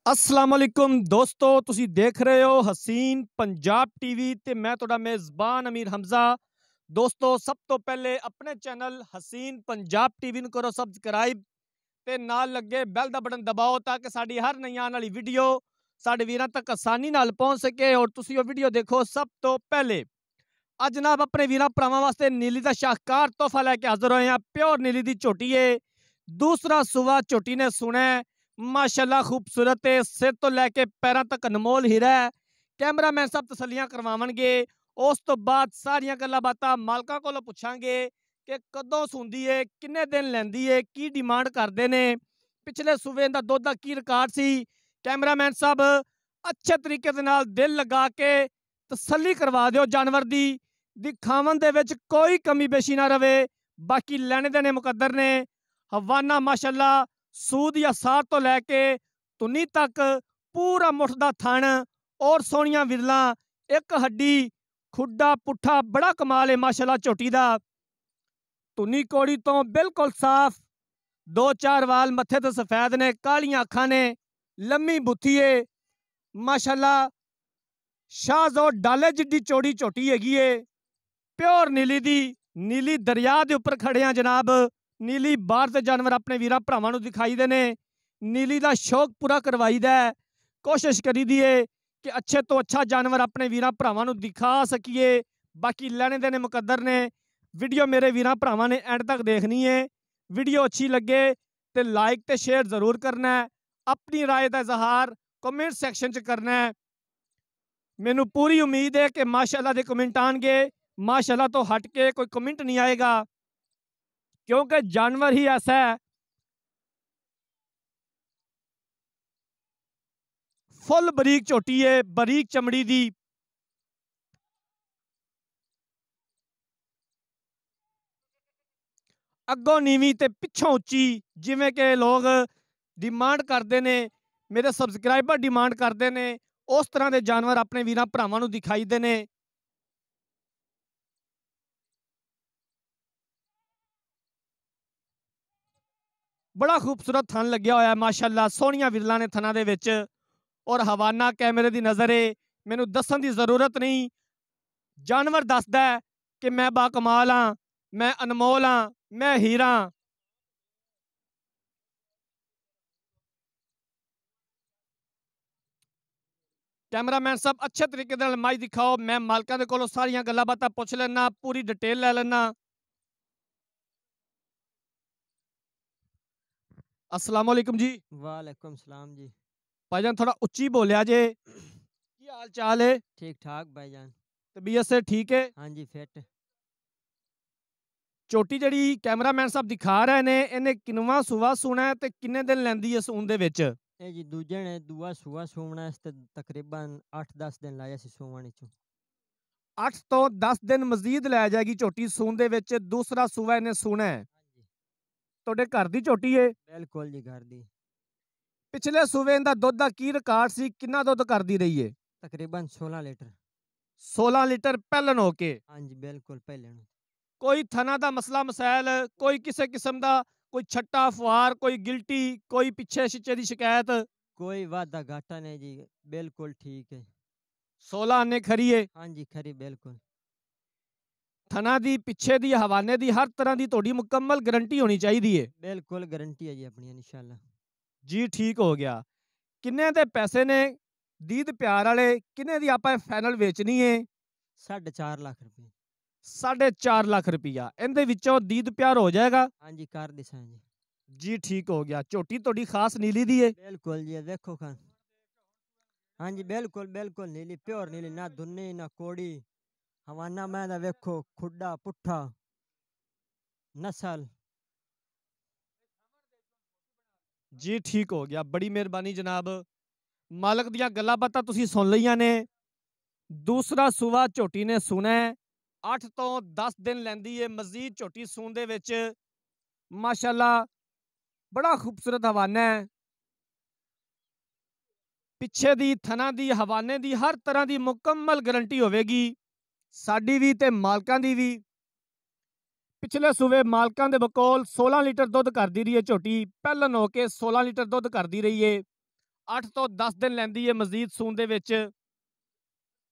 अस्सलाम वालेकुम दोस्तों, ਤੁਸੀਂ देख रहे हो हसीन पंजाब टीवी ਤੇ मैं ਤੁਹਾਡਾ ਮੇਜ਼ਬਾਨ ਅਮੀਰ ਹਮਜ਼ਾ। ਦੋਸਤੋ, ਸਭ ਤੋਂ ਪਹਿਲੇ ਆਪਣੇ ਚੈਨਲ ਹਸੀਨ ਪੰਜਾਬ ਟੀਵੀ ਨੂੰ ਕਰੋ ਸਬਸਕ੍ਰਾਈਬ ਤੇ ਨਾਲ ਲੱਗੇ ਬੈਲ ਦਾ ਬਟਨ ਦਬਾਓ ਤਾਂ ਕਿ ਸਾਡੀ ਹਰ ਨਈ ਆਉਣ ਵਾਲੀ ਵੀਡੀਓ ਸਾਡੇ ਵੀਰਾਂ ਤੱਕ ਆਸਾਨੀ ਨਾਲ ਪਹੁੰਚ ਸਕੇ ਔਰ ਤੁਸੀਂ ਉਹ ਵੀਡੀਓ ਦੇਖੋ ਸਭ ਤੋਂ ਪਹਿਲੇ। ਅੱਜ ਜਨਾਬ ਆਪਣੇ ਵੀਰਾਂ ਭਰਾਵਾਂ ਵਾਸਤੇ ਨੀਲੀ ਦਾ ਸ਼ਾਹਕਾਰ ਤੋਹਫਾ ਲੈ ਕੇ ਹਾਜ਼ਰ ਹੋਏ ਹਾਂ। ਪਿਓਰ ਨੀਲੀ ਦੀ ਝੋਟੀ ਏ, ਦੂਸਰਾ ਸੂਆ ਝੋਟੀ ਨੇ ਸੁਣਾ माशाल्लाह खूबसूरत है। सिर तो लैके पैरों तक अनमोल हीरा है। कैमरामैन सब तसलियां करवावणगे। उस तो बाद सारियां गल्लां बातां मालकां कोलों पुछांगे कि कदों सूंदी है, किन्ने दिन लैंदी है, की डिमांड करते ने, पिछले सूबे दा दुध दा की रिकॉर्ड सी। कैमरामैन साहब अच्छे तरीके दे नाल दिल लगा के तसल्ली करवा दिओ जानवर दी दिखावन दे विच कोई कमी बेशी ना रवे। बाकी लैने देने मुकद्दर ने। हवाना माशाल्लाह सूद या सार तो लैके तुनी तक पूरा मुठ दा थण और सोहणियां विरलां, एक हड्डी खुड्डा पुट्ठा बड़ा कमाल है माशाल्लाह झोटी दा। तुनी कोड़ी तो बिल्कुल साफ, दो चार वाल मत्थे ते सफेद ने, कालियां अखां ने, लम्मी बुथी है माशाल्लाह। शाहजोर डाले जिड्डी चौड़ी झोटी हैगी है। प्योर नीली दी, नीली दरिया दे उपर खड़े हैं जनाब। नीली बाहर से जानवर अपने वीर भरावां नूं दिखाई दे ने। नीली दा शौक पूरा करवाईदा है। कोशिश करी दी है कि अच्छे तो अच्छा जानवर अपने वीर भरावां नूं दिखा सकीए। बाकी लैने देने मुकद्दर ने। वीडियो मेरे वीर भरावां ने एंड तक देखनी है। वीडियो अच्छी लगे तो लाइक तो शेयर जरूर करना है। अपनी राय का इजहार कमेंट सैक्शन च करना है। मैनू पूरी उम्मीद है कि माशाल्लाह दे कमेंट आएंगे। माशाल्लाह तो हट के कोई कमेंट नहीं आएगा, क्योंकि जानवर ही ऐसा है। फुल बरीक झोटी है, बरीक चमड़ी दी। अगों नीवी ते पिछों उच्ची, जिवें के लोग डिमांड करते ने, मेरे सबसक्राइबर डिमांड करते ने, उस तरह के जानवर अपने वीरां भरावां नूं दिखाई दे ने। बड़ा खूबसूरत थन लग्या होया माशाल्लाह। सोहणियां विरलां ने थनां दे विच और हवाना कैमरे दी नज़र है। मैनू दस्सण दी जरूरत नहीं, जानवर दसदा है कि मैं बाकमाल हाँ, मैं अनमोल हाँ, मैं हीरा हाँ। कैमरामैन साहब अच्छे तरीके नाल माई दिखाओ। मैं मालकां दे कोलों सारियां गल्लां बातां पुछ लैना, पूरी डिटेल लै लैना। अस्सलाम वालेकुम जी। वालेकुम सलाम जी। भाईजान थोड़ा उच्ची बोलिया जे। की हाल चाल है? ठीक ठाक भाईजान। तबीयत से ठीक है? हाँ जी फिट। चोटी जड़ी कैमरामैन साहब दिखा रहे ने, इन्हें किनवा सूआ सुना है ते किन्ने दिन लैंदी है सून दे विच? ये जी दूजे ने दूआ सूआ सूवना इस तकरीबन 8-10 दिन लाया सी सूवण चो। 8 तो 10 दिन मजीद लै जाएगी झोटी सून दे विच। दूसरा सूआ इन्हें सुना है। ਤੁਹਾਡੇ ਘਰ ਦੀ ਝੋਟੀ ਏ? बिल्कुल जी घर दी। ਪਿਛਲੇ ਸੂਵੇ ਦਾ ਦੁੱਧ ਦਾ ਕੀ ਰਿਕਾਰਡ ਸੀ? ਕਿੰਨਾ ਦੁੱਧ ਕਰਦੀ ਰਹੀ ਏ? तकरीबन 16 लीटर। 16 ਲੀਟਰ ਪਹਿਲਨ ਹੋ ਕੇ। हाँ जी बिल्कुल पहले नु। ਕੋਈ ਥਣਾ ਦਾ ਮਸਲਾ ਮਸੈਲ, ਕੋਈ ਕਿਸੇ ਕਿਸਮ ਦਾ ਕੋਈ ਛੱਟਾ ਫੁਆਰ, ਕੋਈ ਗਿਲਟੀ, ਕੋਈ ਪਿੱਛੇ ਛਿੱਚੇ ਦੀ ਸ਼ਿਕਾਇਤ? कोई वादा घाटा नहीं जी, बिल्कुल ठीक है। 16 आने खरी ਏ? हाँ जी खरी बिल्कुल। ਥਣਾ ਦੀ, ਪਿੱਛੇ ਦੀ, ਹਵਾਨੇ ਦੀ, ਹਰ ਤਰ੍ਹਾਂ ਦੀ ਤੁਹਾਡੀ ਮੁਕੰਮਲ ਗਾਰੰਟੀ ਹੋਣੀ ਚਾਹੀਦੀ ਏ। बिल्कुल गारंटी है जी अपनी इंशाल्लाह। ਜੀ ਠੀਕ ਹੋ ਗਿਆ। ਕਿੰਨੇ ਦੇ ਪੈਸੇ ਨੇ ਦੀਦ ਪਿਆਰ ਵਾਲੇ? ਕਿੰਨੇ ਦੀ ਆਪਾਂ ਫਾਈਨਲ ਵੇਚਣੀ ਏ? 4.5 लाख रुपए। 4.5 ਲੱਖ ਰੁਪਈਆ। ਇਹਦੇ ਵਿੱਚੋਂ ਦੀਦ ਪਿਆਰ ਹੋ ਜਾਏਗਾ? हाँ जी कर दिसा जी। जी ठीक हो गया। झोटी थोड़ी खास नीली दी है? बिल्कुल जी देखो खान। हाँ जी बिल्कुल बिल्कुल नीली, प्योर नीली, ना धुन्नी ना कोड़ी। हवाना मैं दा वेखो खुड्डा पुट्ठा नस्ल। जी ठीक हो गया, बड़ी मेहरबानी जनाब। मालक दियां गल्लां बातां तुसीं सुन लईयां ने। दूसरा सूआ झोटी ने सुना है। 8 तो 10 दिन लैंदी है मजीद झोटी सून दे विच। माशाल्लाह बड़ा खूबसूरत हवाना है। पिछे दी, थना दी, हवाने दी हर तरह की मुकम्मल गारंटी होवेगी, साडी भी ते मालकां दी भी। पिछले सूबे मालकां दे बकोल 16 लीटर दुध करदी रही है झोटी। पहलन हो के 16 लीटर दुध करदी रही है। 8 ਤੋਂ 10 ਦਿਨ ਲੈਂਦੀ ਹੈ ਮਜ਼ੀਦ ਸੂਣ ਦੇ ਵਿੱਚ।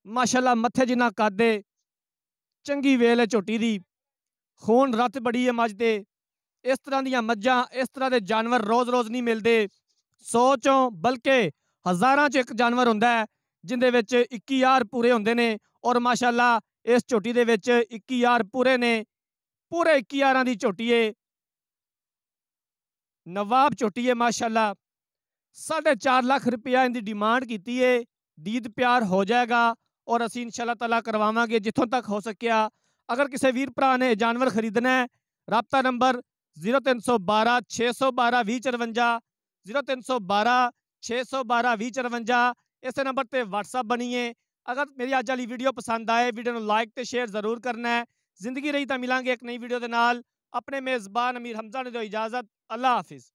ਮਾਸ਼ਾਅੱਲਾ ਮੱਥੇ ਜਿੰਨਾ ਕੱਦ ਏ, ਚੰਗੀ ਵੇਲ ਹੈ ਝੋਟੀ ਦੀ, ਖੂਨ ਰੱਤ ਬੜੀ ਹੈ ਮੱਝ ਤੇ। ਇਸ ਤਰ੍ਹਾਂ ਦੀਆਂ ਮੱਝਾਂ, ਇਸ ਤਰ੍ਹਾਂ ਦੇ ਜਾਨਵਰ ਰੋਜ਼-ਰੋਜ਼ ਨਹੀਂ ਮਿਲਦੇ। 100 ਚੋਂ ਬਲਕਿ ਹਜ਼ਾਰਾਂ 'ਚ ਇੱਕ ਜਾਨਵਰ ਹੁੰਦਾ ਹੈ ਜਿੰਦੇ ਵਿੱਚ 21 ਪੂਰੇ ਹੁੰਦੇ ਨੇ। ਔਰ ਮਾਸ਼ਾਅੱਲਾ ਇਸ ਝੋਟੀ ਦੇ ਵਿੱਚ 21 ਪੂਰੇ ਨੇ, ਪੂਰੇ 21 ਦੀ ਝੋਟੀ ਏ, ਨਵਾਬ ਝੋਟੀ ਹੈ ਮਾਸ਼ਾਅੱਲਾ। 4.5 ਲੱਖ रुपया इनकी डिमांड की है। दीद प्यार हो जाएगा और असी इंशाअल्लाह ताला करवावांगे जिथों तक हो सकिया। अगर किसी वीर भरा ने जानवर खरीदना है, राबता नंबर 0312 612 2054, 0312 612 2054, इस नंबर पर WhatsApp बनीए। अगर मेरी अज वाली वीडियो पसंद आए, वीडियो को लाइक तो शेयर जरूर करना है। जिंदगी रही तो मिलांगे एक नई वीडियो के नाल। अपने मेज़बान अमीर हमजा ने दो इजाज़त। अल्लाह हाफिज़।